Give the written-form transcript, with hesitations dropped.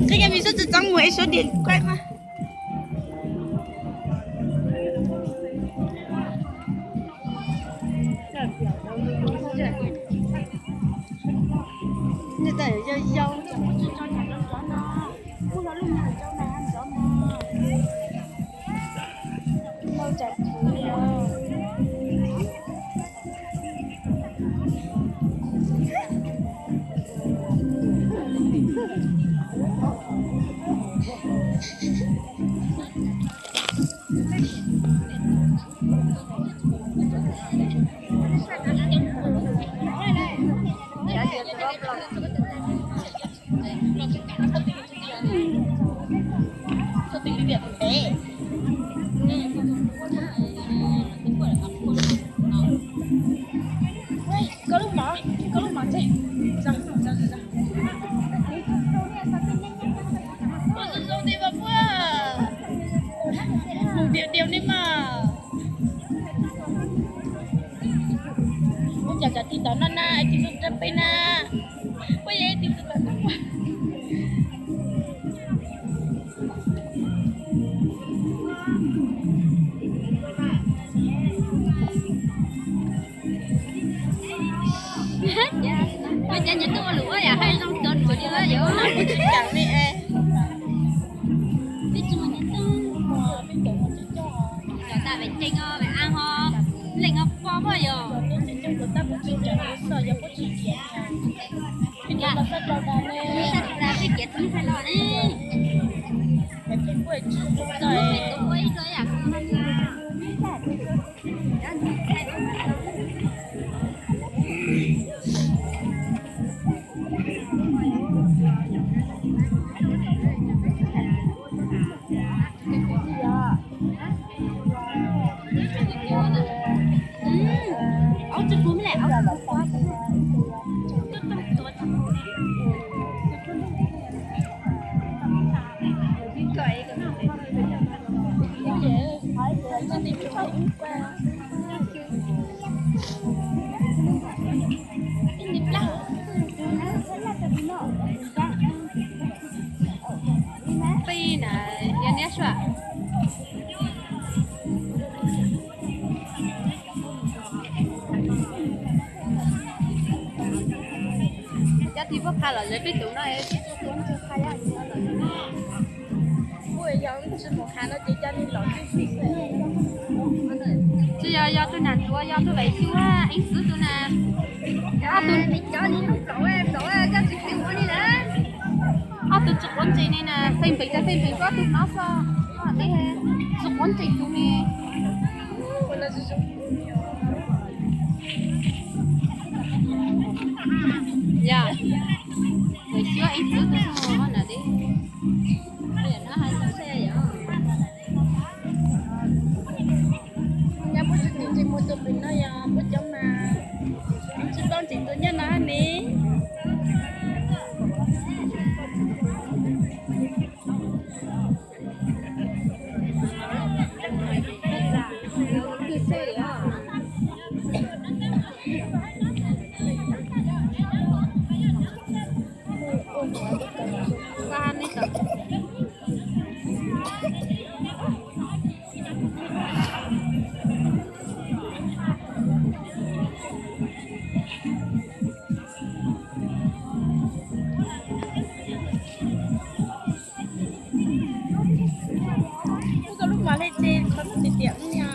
Các em mình sẽ tự tăng mấy số điện quay qua. Như thế này dâu lâu chặt có lúc mở chứ ra dâu đi vào qua một điều đi mà muốn chặt thì tao na thì dùng trăm pe na bây giờ thì tao bây giờ những cái lúa ya hay trong tuần của đi là nó cũng chỉ chẳng đi biết chưa những cái ta phải chinh ho phải ăn ho lệnh ho phong bao giờ ra biết kết thì phải lo đi rồi phải tôi rồi à Pi nè, giờ nét rồi. Giá thì bốc khai là lấy biết tụi nó ấy, tụi nó chưa khai ra gì nữa. buổi giống chỉ một hai nó chỉ cho nên lỗi cái Chứ do tôi nè, do tôi vậy chứ á, anh xử tôi nè. tôi cho nên lúc đổ em cho chị kiếm của đi nữa Tôi chụp quấn chị này nè, phim bị có tụi nó sao? Nó đi ha, chụp quấn chị tụi nè. còn là sử Dạ. Rồi chưa anh xử tôi xong rồi nè đi. Bây giờ nó hay sao xe vậy? nhà bố chị mua tụi mình nó ya bố chồng mà chị con chị tôi nhớ nó nè mà lên trên con một điểm nha